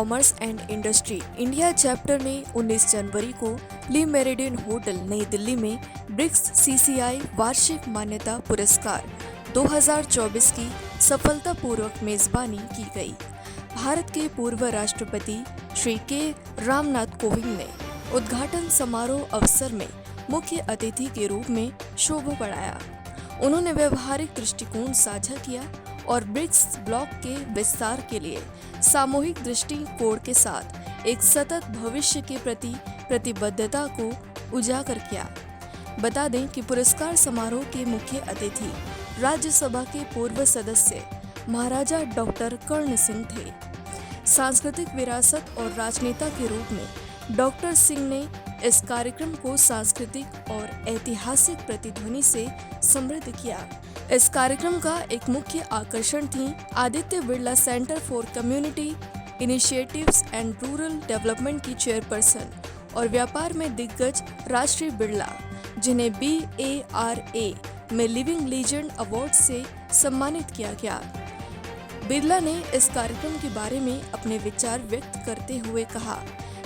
Commerce and industry India chapter ने 19 जनवरी को ली meridian hotel नई दिल्ली में ब्रिक्स सीसीआई वार्षिक मान्यता पुरस्कार 2024 की सफलतापूर्वक मेजबानी की गई। भारत के पूर्व राष्ट्रपति श्री के रामनाथ कोविंद ने उद्घाटन समारोह अवसर में मुख्य अतिथि के रूप में शोभा बढ़ाया। उन्होंने व्यवहारिक दृष्टिकोण साझा किया और ब्रिक्स ब्लॉक के विस्तार के लिए सामूहिक दृष्टिकोण के साथ एक सतत भविष्य के प्रति प्रतिबद्धता को उजागर किया। बता दें कि पुरस्कार समारोह के मुख्य अतिथि राज्यसभा के पूर्व सदस्य महाराजा डॉक्टर कर्ण सिंह थे। सांस्कृतिक विरासत और राजनेता के रूप में डॉक्टर सिंह ने इस कार्यक्रम को सांस्कृतिक और ऐतिहासिक प्रतिध्वनि से समृद्ध किया। इस कार्यक्रम का एक मुख्य आकर्षण थी Aditya Birla centre for community initiatives and rural development की चेयरपर्सन और व्यापार में दिग्गज राष्ट्रीय बिरला, जिन्हें BARA में लिविंग लीजेंड अवार्ड से सम्मानित किया गया। बिरला ने इस कार्यक्रम के बारे में अपने विचार व्यक्त करते हुए कहा,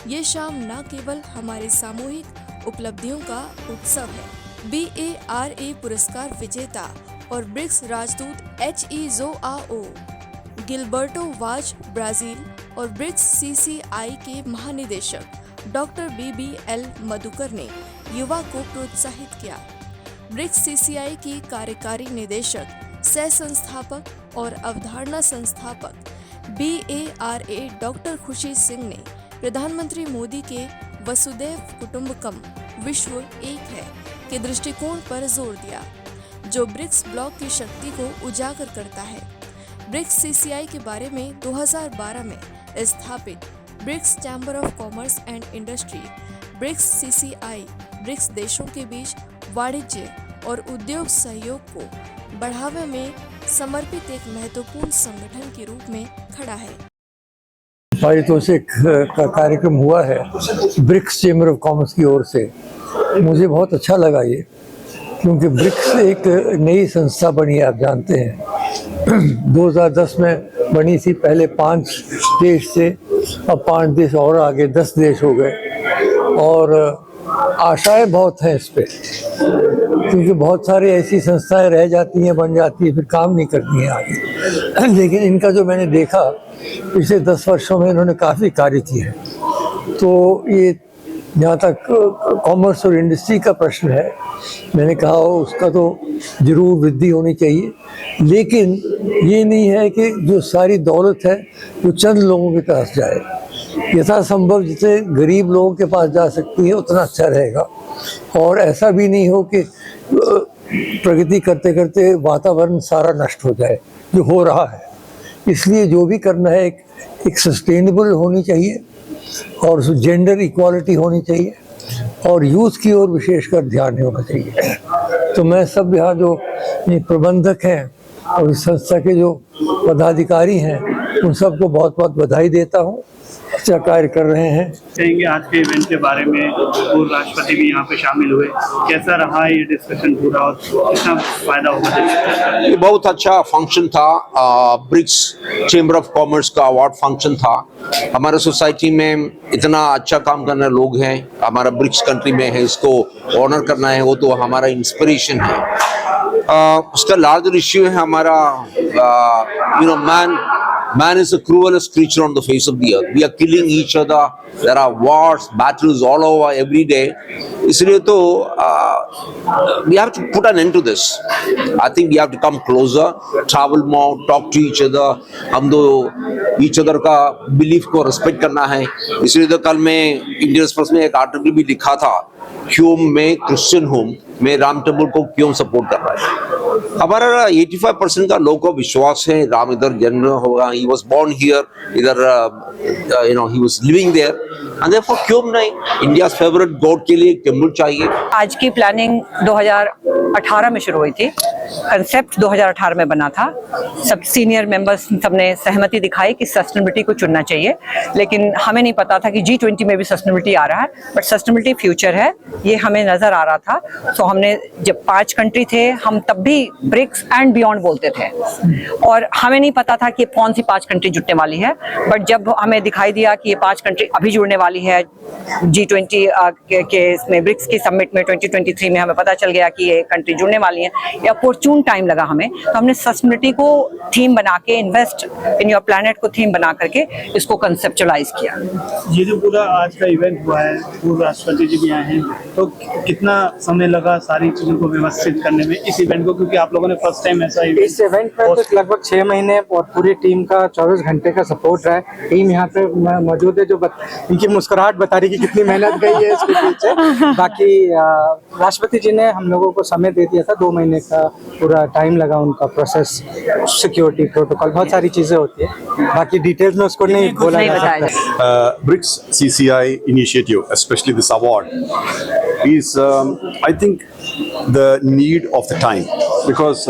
ये शाम न केवल हमारे सामूहिक उपलब्धियों का उत्सव है। BARA पुरस्कार विजेता और ब्रिक्स राजदूत HE Joao Gilberto was Brazil और ब्रिक्स CCI के महानिदेशक डॉक्टर BBL मधुकर ने युवा को प्रोत्साहित किया। ब्रिक्स CCI की कार्यकारी निदेशक, सह संस्थापक और अवधारणा संस्थापक BARA डॉक्टर खुशी सिंह ने प्रधानमंत्री मोदी के वसुदैव कुटुंबकम विश्व एक है के दृष्टिकोण पर जोर दिया, जो ब्रिक्स ब्लॉक की शक्ति को उजागर करता है। ब्रिक्स CCI के बारे में 2012 में स्थापित BRICS chamber of commerce and industry BRICS CCI BRICS देशों के बीच वाणिज्य और उद्योग सहयोग को बढ़ावे में समर्पित एक महत्वपूर्ण संगठन के रूप में खड़ा है। पारितोषिक का कार्यक्रम हुआ है ब्रिक्स चैम्बर ऑफ कॉमर्स की ओर से। मुझे बहुत अच्छा लगा ये, क्योंकि ब्रिक्स एक नई संस्था बनी है, आप जानते हैं 2010 में बनी थी। पहले 5 देश थे, अब 5 देश और आगे 10 देश हो गए और आशाएं बहुत हैं इस पे, क्योंकि बहुत सारी ऐसी संस्थाएं रह जाती हैं, बन जाती हैं, फिर काम नहीं करती हैं आगे। लेकिन इनका जो मैंने देखा पिछले 10 वर्षों में इन्होंने काफ़ी कार्य किए हैं। तो ये जहाँ तक कॉमर्स और इंडस्ट्री का प्रश्न है, मैंने कहा उसका तो जरूर वृद्धि होनी चाहिए, लेकिन ये नहीं है कि जो सारी दौलत है वो चंद लोगों के पास जाए। यथासंभव जितने गरीब लोगों के पास जा सकती है उतना अच्छा रहेगा। और ऐसा भी नहीं हो कि प्रगति करते करते वातावरण सारा नष्ट हो जाए, जो हो रहा है। इसलिए जो भी करना है एक सस्टेनेबल होनी चाहिए और जेंडर इक्वालिटी होनी चाहिए और यूथ की ओर विशेषकर ध्यान होना चाहिए। तो मैं सब यहाँ जो प्रबंधक हैं और इस संस्था के जो पदाधिकारी हैं उन सबको बहुत बहुत बधाई देता हूँ। अच्छा कार्य कर रहे हैं। कहेंगे आज के इवेंट के बारे में, पूर्व राष्ट्रपति भी यहाँ पे शामिल हुए, कैसा रहा ये डिस्कशन पूरा और कितना फायदा होगा? ये बहुत अच्छा फंक्शन था। ब्रिक्स चैम्बर ऑफ कॉमर्स का अवार्ड फंक्शन था। हमारे सोसाइटी में इतना अच्छा काम करने लोग हैं, हमारा ब्रिक्स कंट्री में है, इसको ऑनर करना है, वो तो हमारा इंस्पिरेशन है। उसका लार्जर इश्यू है हमारा man is the cruelest creature on the face of the earth. We are killing each other. There are wars, battles all over every day. इसलिए तो we have to put an end to this. I think we have to come closer, travel more, talk to each other. हम दो each other का belief को respect करना है। इसलिए तो कल मैं इंडियन एक्सप्रेस में एक आर्टिकल भी लिखा था, क्यों में क्रिश्चियन होम में राम टेम्पल को क्यों सपोर्ट कर रहा है। हमारा 85% का लोगों को विश्वास है राम इधर जन्म होगा, he was born here, इधर he was living there, and therefore क्यों नहीं इंडिया's favorite God के लिए एक टेम्पल चाहिए। आज की प्लानिंग 2018 में शुरू हुई थी कंसेप्ट 2018 में बना था। सब सीनियर मेंबर्स सबने सहमति दिखाई कि सस्टेनेबिलिटी को चुनना चाहिए, लेकिन हमें नहीं पता था कि G20 में भी सस्टेनेबिलिटी आ रहा है, बट सस्टेनेबिलिटी फ्यूचर है ये हमें नजर आ रहा था। सो हमने जब 5 कंट्री थे, हम तब भी ब्रिक्स एंड बियॉन्ड बोलते थे और हमें नहीं पता था कि कौन सी 5 कंट्री जुड़ने वाली है, बट जब हमें दिखाई दिया कि ये 5 कंट्री अभी जुड़ने वाली है G20 के इसमें ब्रिक्स की समिट में 2023 में, हमें पता चल गया कि ये कंट्री जुड़ने वाली है। ये अपॉर्चून टाइम लगा हमें, तो हमने सस्टेनेबिलिटी को थीम बना के, इन्वेस्ट इन योर प्लैनेट को थीम बना करके इसको कंसेप्चुअलाइज किया। ये जो पूरा आज का इवेंट हुआ है, पूर्व राष्ट्रपति जी भी आए हैं, तो कितना समय लगा सारी चीजों को व्यवस्थित करने में इस इवेंट को, क्योंकि आप लोगों ने फर्स्ट टाइम ऐसा इस इवेंट में तो लगभग 6 महीने और पूरी टीम का 24 घंटे का सपोर्ट रहा है। टीम यहाँ पे मौजूद है जो इनकी मुस्कुराहट बता रही कि कितनी मेहनत गई है इसके पीछे। बाकी राष्ट्रपति जी ने हम लोगों को समय दे दिया था, 2 महीने का पूरा टाइम लगा उनका प्रोसेस, सिक्योरिटी प्रोटोकॉल, बहुत सारी चीजें होती है, बाकी डिटेल्स में उसको नहीं बोला जा सकता। BRICS CCI initiative, especially this award, is I think the need of the time, because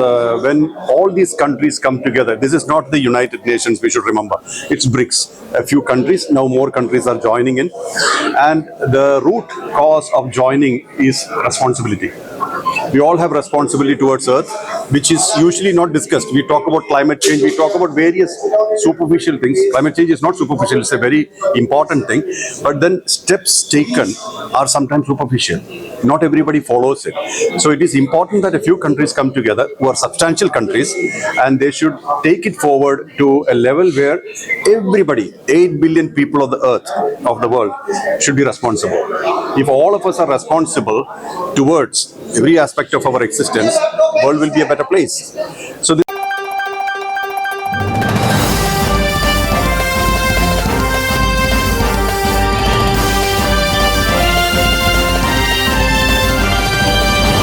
when all these countries come together, this is not the United Nations, we should remember, it's BRICS. A few countries, now more countries are joining in, and the root cause of joining is responsibility. We all have responsibility towards Earth, which is usually not discussed. We talk about climate change, we talk about various superficial things. Climate change is not superficial, it's a very important thing. But then steps taken are sometimes superficial. Not everybody follows it. So it is important that a few countries come together, who are substantial countries, and they should take it forward to a level where everybody, 8 billion people of the Earth, of the world, should be responsible. If all of us are responsible towards every aspect of our existence, world will be a better place. So